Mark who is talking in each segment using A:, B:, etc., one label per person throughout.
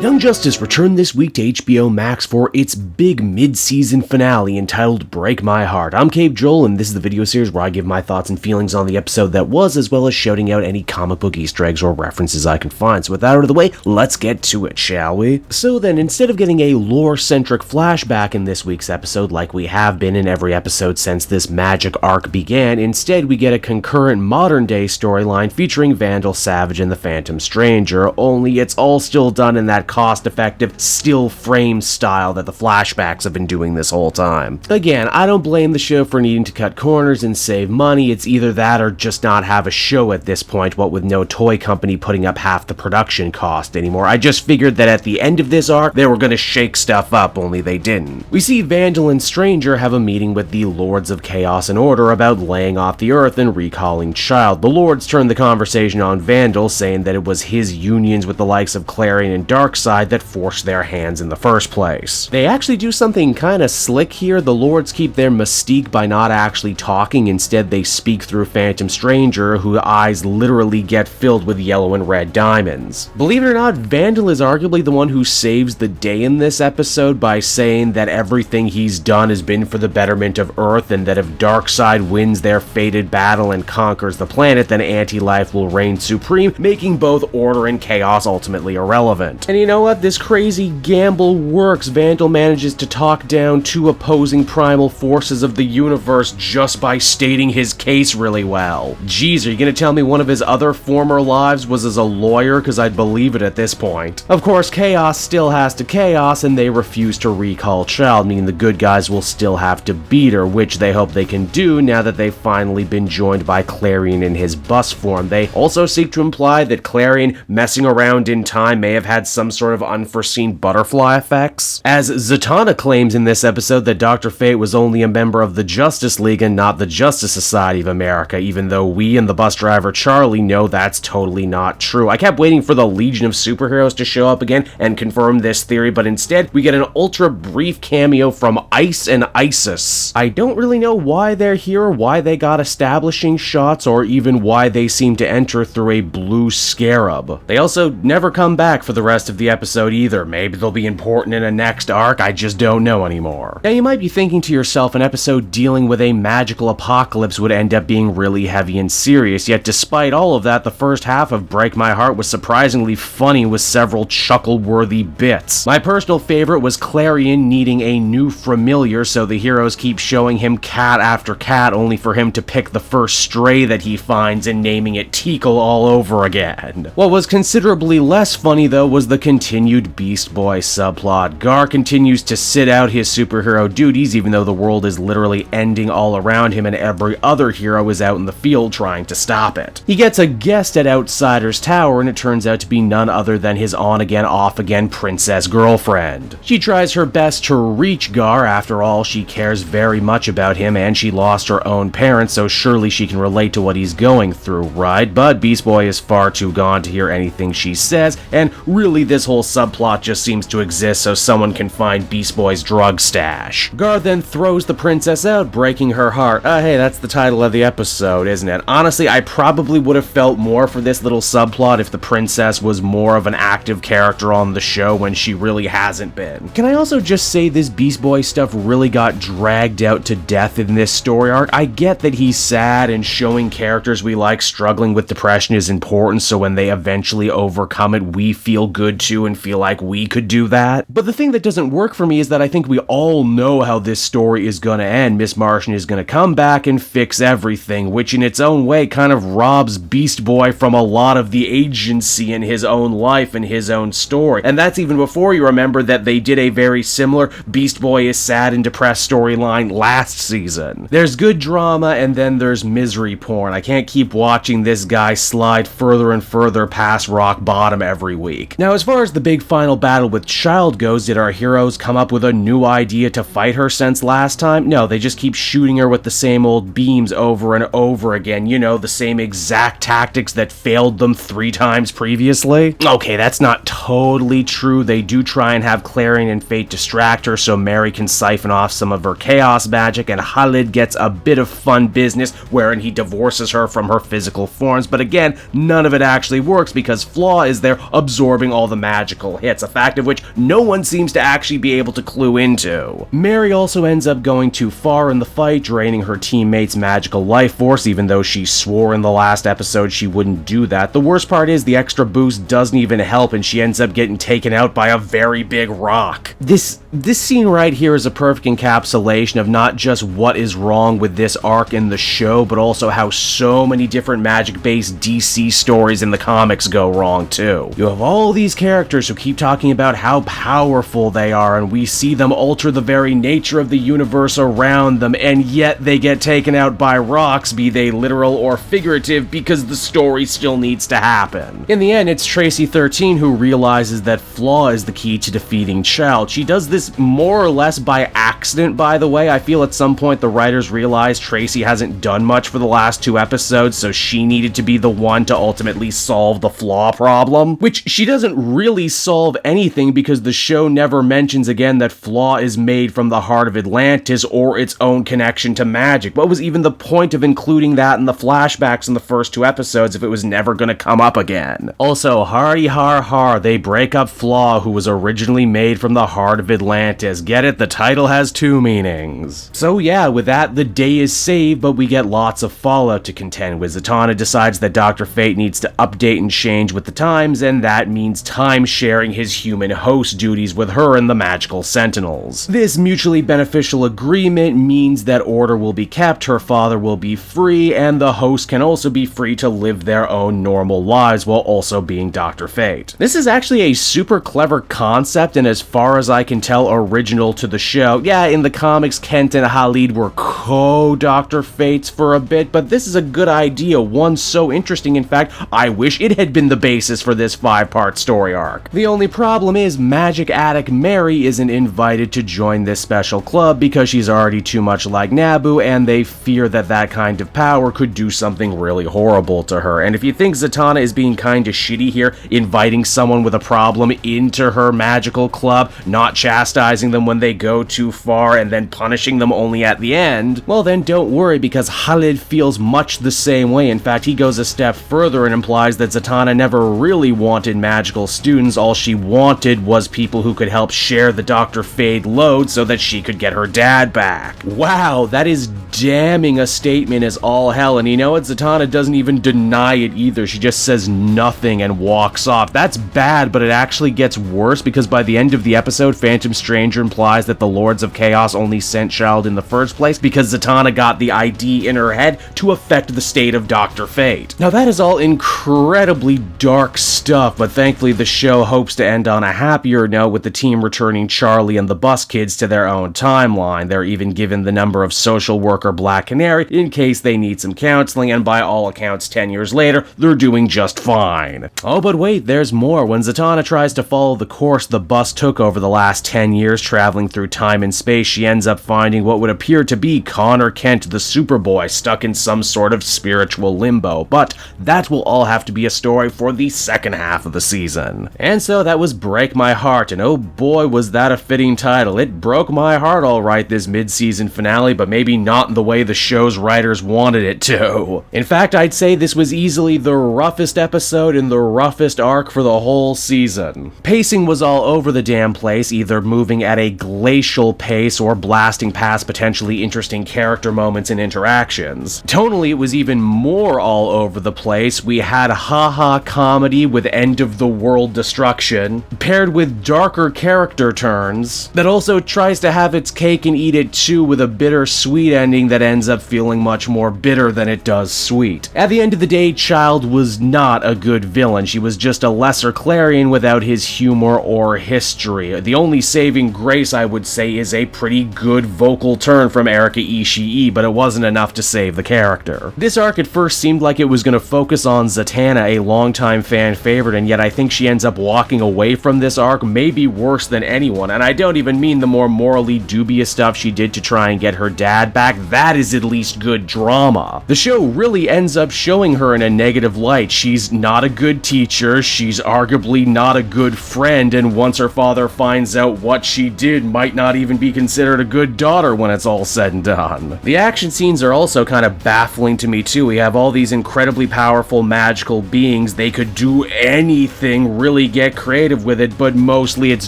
A: Young Justice returned this week to HBO Max for its big mid-season finale entitled Break My Heart. I'm Cave Joel, and this is the video series where I give my thoughts and feelings on the episode that was, as well as shouting out any comic book Easter eggs or references I can find. So with that out of the way, let's get to it, shall we? So then, instead of getting a lore-centric flashback in this week's episode like we have been in every episode since this magic arc began, instead we get a concurrent modern-day storyline featuring Vandal Savage and the Phantom Stranger, only it's all still done in that cost-effective, still frame style that the flashbacks have been doing this whole time. Again, I don't blame the show for needing to cut corners and save money. It's either that or just not have a show at this point, what with no toy company putting up half the production cost anymore. I just figured that at the end of this arc, they were gonna shake stuff up, only they didn't. We see Vandal and Stranger have a meeting with the Lords of Chaos and Order about laying off the Earth and recalling Child. The Lords turned the conversation on Vandal, saying that it was his unions with the likes of Clarion and Darkseid that forced their hands in the first place. They actually do something kinda slick here. The Lords keep their mystique by not actually talking. Instead, they speak through Phantom Stranger, whose eyes literally get filled with yellow and red diamonds. Believe it or not, Vandal is arguably the one who saves the day in this episode by saying that everything he's done has been for the betterment of Earth, and that if Darkseid wins their fated battle and conquers the planet, then anti-life will reign supreme, making both order and chaos ultimately irrelevant. And you know what? This crazy gamble works. Vandal manages to talk down two opposing primal forces of the universe just by stating his case really well. Jeez, are you gonna tell me one of his other former lives was as a lawyer? Because I'd believe it at this point. Of course, chaos still has to chaos, and they refuse to recall Child, meaning the good guys will still have to beat her, which they hope they can do now that they've finally been joined by Clarion in his bus form. They also seek to imply that Clarion messing around in time may have had some sort of unforeseen butterfly effects. As Zatanna claims in this episode that Dr. Fate was only a member of the Justice League and not the Justice Society of America, even though we and the bus driver Charlie know that's totally not true. I kept waiting for the Legion of Superheroes to show up again and confirm this theory, but instead we get an ultra brief cameo from Ice and Isis. I don't really know why they're here, why they got establishing shots, or even why they seem to enter through a blue scarab. They also never come back for the rest of the episode either. Maybe they'll be important in a next arc, I just don't know anymore. Now you might be thinking to yourself, an episode dealing with a magical apocalypse would end up being really heavy and serious, yet despite all of that, the first half of Break My Heart was surprisingly funny with several chuckle-worthy bits. My personal favorite was Clarion needing a new familiar, so the heroes keep showing him cat after cat only for him to pick the first stray that he finds and naming it Tickle all over again. What was considerably less funny though was the continued Beast Boy subplot. Gar continues to sit out his superhero duties even though the world is literally ending all around him and every other hero is out in the field trying to stop it. He gets a guest at Outsider's Tower and it turns out to be none other than his on-again, off-again princess girlfriend. She tries her best to reach Gar. After all, she cares very much about him and she lost her own parents, so surely she can relate to what he's going through, right? But Beast Boy is far too gone to hear anything she says, and really this whole subplot just seems to exist so someone can find Beast Boy's drug stash. Gar then throws the princess out, breaking her heart. Hey, that's the title of the episode, isn't it? Honestly, I probably would have felt more for this little subplot if the princess was more of an active character on the show when she really hasn't been. Can I also just say this Beast Boy stuff really got dragged out to death in this story arc? I get that he's sad and showing characters we like struggling with depression is important, so when they eventually overcome it, we feel good too and feel like we could do that. But the thing that doesn't work for me is that I think we all know how this story is gonna end. Miss Martian is gonna come back and fix everything, which in its own way kind of robs Beast Boy from a lot of the agency in his own life and his own story. And that's even before you remember that they did a very similar Beast Boy is sad and depressed storyline last season. There's good drama and then there's misery porn. I can't keep watching this guy slide further and further past rock bottom every week. Now, as far as the big final battle with Child goes, did our heroes come up with a new idea to fight her since last time? No, they just keep shooting her with the same old beams over and over again. You know, the same exact tactics that failed them 3 times previously. Okay, that's not totally true. They do try and have Clarion and Fate distract her so Mary can siphon off some of her chaos magic, and Khalid gets a bit of fun business wherein he divorces her from her physical forms, but again, none of it actually works because Flaw is there absorbing all the magic magical hits, a fact of which no one seems to actually be able to clue into. Mary also ends up going too far in the fight, draining her teammates' magical life force, even though she swore in the last episode she wouldn't do that. The worst part is the extra boost doesn't even help, and she ends up getting taken out by a very big rock. This scene right here is a perfect encapsulation of not just what is wrong with this arc in the show, but also how so many different magic-based DC stories in the comics go wrong too. You have all these characters who keep talking about how powerful they are, and we see them alter the very nature of the universe around them, and yet they get taken out by rocks, be they literal or figurative, because the story still needs to happen. In the end, it's Tracy 13 who realizes that Flaw is the key to defeating Child. She does this more or less by accident, by the way. I feel at some point the writers realized Tracy hasn't done much for the last 2 episodes, so she needed to be the one to ultimately solve the Flaw problem, which she doesn't really solve anything because the show never mentions again that Flaw is made from the heart of Atlantis or its own connection to magic. What was even the point of including that in the flashbacks in the first 2 episodes if it was never gonna come up again? Also, hardy har har, they break up Flaw, who was originally made from the heart of Atlantis. Get it? The title has 2 meanings. So yeah, with that, the day is saved, but we get lots of fallout to contend with. Zatanna decides that Dr. Fate needs to update and change with the times, and that means time sharing his human host duties with her and the magical Sentinels. This mutually beneficial agreement means that order will be kept, her father will be free, and the host can also be free to live their own normal lives while also being Dr. Fate. This is actually a super clever concept, and as far as I can tell, original to the show. Yeah, in the comics, Kent and Khalid were co-Dr. Fates for a bit, but this is a good idea, one so interesting, in fact, I wish it had been the basis for this 5-part story arc. The only problem is magic addict Mary isn't invited to join this special club because she's already too much like Nabu, and they fear that that kind of power could do something really horrible to her. And if you think Zatanna is being kinda shitty here, inviting someone with a problem into her magical club, not chastising them when they go too far and then punishing them only at the end, well then don't worry, because Khalid feels much the same way. In fact, he goes a step further and implies that Zatanna never really wanted magical students, all she wanted was people who could help share the Dr. Fate load so that she could get her dad back. Wow, that is damning a statement as all hell, and you know what, Zatanna doesn't even deny it either, she just says nothing and walks off. That's bad, but it actually gets worse because by the end of the episode, Phantom Stranger implies that the Lords of Chaos only sent Child in the first place because Zatanna got the ID in her head to affect the state of Dr. Fate. Now that is all incredibly dark stuff, but thankfully the show hopes to end on a happier note with the team returning Charlie and the Bus Kids to their own timeline. They're even given the number of social worker Black Canary in case they need some counseling, and by all accounts 10 years later, they're doing just fine. Oh, but wait, there's more. When Zatanna tries to follow the course the bus took over the last 10 years traveling through time and space, she ends up finding what would appear to be Connor Kent, the Superboy, stuck in some sort of spiritual limbo. But that will all have to be a story for the second half of the season. And so that was Break My Heart, and oh boy was that a fitting title. It broke my heart alright, this mid-season finale, but maybe not in the way the show's writers wanted it to. In fact, I'd say this was easily the roughest episode in the roughest arc for the whole season. Pacing was all over the damn place, either moving at a glacial pace or blasting past potentially interesting character moments and interactions. Tonally, it was even more all over the place. We had haha comedy with end-of-the-world destruction, paired with darker character turns, that also tries to have its cake and eat it too, with a bittersweet ending that ends up feeling much more bitter than it does sweet. At the end of the day, Child was not a good villain. She was just a lesser Clarion without his humor or history. The only saving grace, I would say, is a pretty good vocal turn from Erika Ishii, but it wasn't enough to save the character. This arc at first seemed like it was going to focus on Zatanna, a longtime fan favorite, and yet I think she ends up walking away from this arc maybe worse than anyone, and I don't even mean the more morally dubious stuff she did to try and get her dad back. That is at least good drama. The show really ends up showing her in a negative light. She's not a good teacher, she's arguably not a good friend, and once her father finds out what she did, might not even be considered a good daughter when it's all said and done. The action scenes are also kind of baffling to me too. We have all these incredibly powerful magical beings, they could do anything really really get creative with it, but mostly it's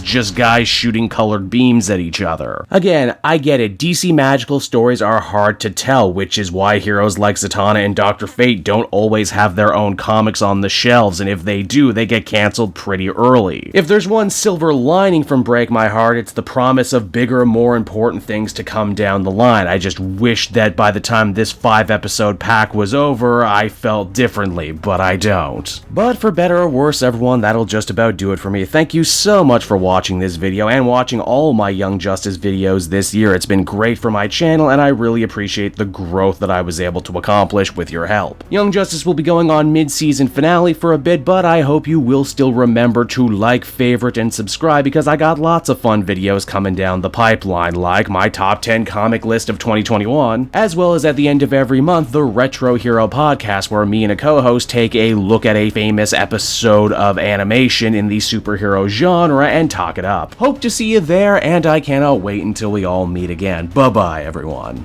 A: just guys shooting colored beams at each other. Again, I get it, DC magical stories are hard to tell, which is why heroes like Zatanna and Dr. Fate don't always have their own comics on the shelves, and if they do, they get canceled pretty early. If there's one silver lining from Break My Heart, it's the promise of bigger, more important things to come down the line. I just wish that by the time this 5-episode pack was over, I felt differently, but I don't. But for better or worse, everyone, that'll just about do it for me. Thank you so much for watching this video and watching all my Young Justice videos this year. It's been great for my channel, and I really appreciate the growth that I was able to accomplish with your help. Young Justice will be going on mid-season finale for a bit, but I hope you will still remember to like, favorite, and subscribe because I got lots of fun videos coming down the pipeline, like my top 10 comic list of 2021, as well as at the end of every month, the Retro Hero podcast, where me and a co-host take a look at a famous episode of animation in the superhero genre and talk it up. Hope to see you there, and I cannot wait until we all meet again. Bye-bye, everyone.